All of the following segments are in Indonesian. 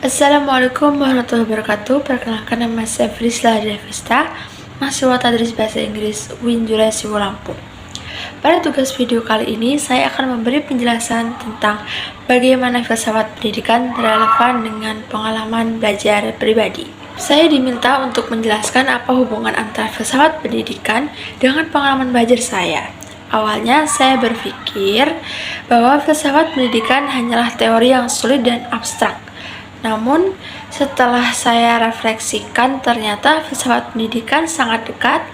Assalamualaikum warahmatullahi wabarakatuh. Perkenalkan, nama saya Frisla Devista, mahasiswa Tadris Bahasa Inggris UIN Julai Lampung. Pada tugas video kali ini, saya akan memberi penjelasan tentang bagaimana filsafat pendidikan relevan dengan pengalaman belajar pribadi. Saya diminta untuk menjelaskan apa hubungan antara filsafat pendidikan dengan pengalaman belajar saya. Awalnya saya berpikir bahwa filsafat pendidikan hanyalah teori yang sulit dan abstrak. Namun, setelah saya refleksikan, ternyata filsafat pendidikan sangat dekat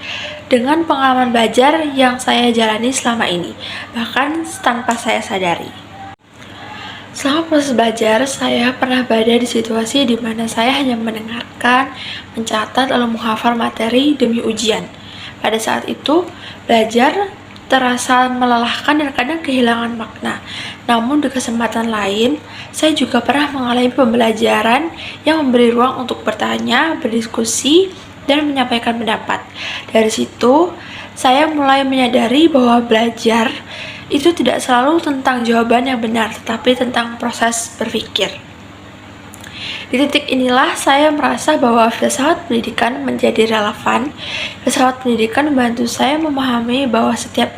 dengan pengalaman belajar yang saya jalani selama ini, bahkan tanpa saya sadari. Selama proses belajar, saya pernah berada di situasi di mana saya hanya mendengarkan, mencatat, lalu menghafal materi demi ujian. Pada saat itu, belajar terasa melelahkan dan kadang kehilangan makna. Namun di kesempatan lain, saya juga pernah mengalami pembelajaran yang memberi ruang untuk bertanya, berdiskusi, dan menyampaikan pendapat. Dari situ, saya mulai menyadari bahwa belajar itu tidak selalu tentang jawaban yang benar, tetapi tentang proses berpikir. Di titik inilah saya merasa bahwa filsafat pendidikan menjadi relevan. Filsafat pendidikan membantu saya memahami bahwa setiap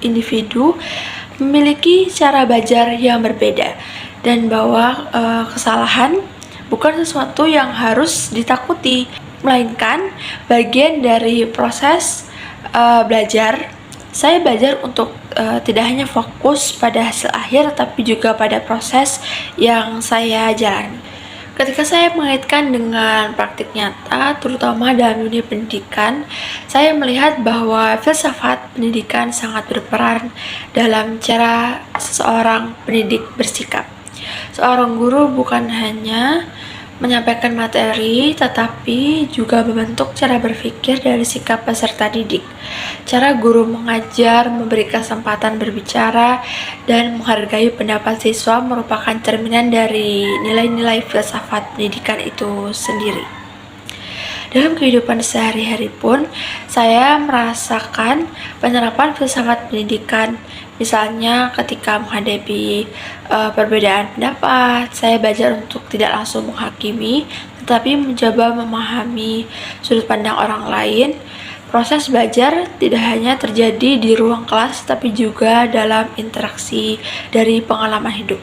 individu memiliki cara belajar yang berbeda, dan bahwa kesalahan bukan sesuatu yang harus ditakuti, melainkan bagian dari proses belajar. Saya belajar untuk tidak hanya fokus pada hasil akhir, tapi juga pada proses yang saya jalani. Ketika saya mengaitkan dengan praktik nyata, terutama dalam dunia pendidikan, saya melihat bahwa filsafat pendidikan sangat berperan dalam cara seseorang pendidik bersikap. Seorang guru bukan hanya menyampaikan materi, tetapi juga membentuk cara berpikir dari sikap peserta didik. Cara guru mengajar, memberi kesempatan berbicara, dan menghargai pendapat siswa merupakan cerminan dari nilai-nilai filsafat pendidikan itu sendiri. Dalam kehidupan sehari-hari pun, saya merasakan penerapan filsafat pendidikan. Misalnya ketika menghadapi perbedaan pendapat, saya belajar untuk tidak langsung menghakimi, tetapi mencoba memahami sudut pandang orang lain. Proses belajar tidak hanya terjadi di ruang kelas, tapi juga dalam interaksi dari pengalaman hidup.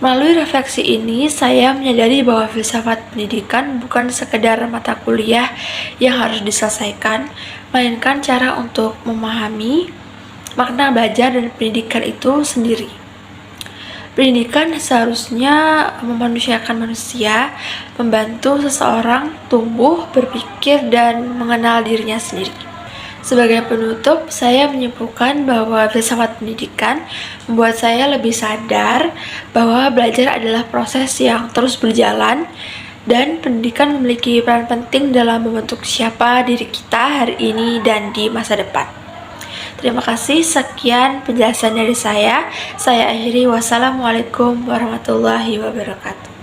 Melalui refleksi ini, saya menyadari bahwa filsafat pendidikan bukan sekedar mata kuliah yang harus diselesaikan, melainkan cara untuk memahami makna belajar dan pendidikan itu sendiri. Pendidikan seharusnya memanusiakan manusia, membantu seseorang tumbuh, berpikir, dan mengenal dirinya sendiri. Sebagai penutup, saya menyimpulkan bahwa filsafat pendidikan membuat saya lebih sadar bahwa belajar adalah proses yang terus berjalan, dan pendidikan memiliki peran penting dalam membentuk siapa diri kita hari ini dan di masa depan. Terima kasih, sekian penjelasan dari saya. Saya akhiri, wassalamualaikum warahmatullahi wabarakatuh.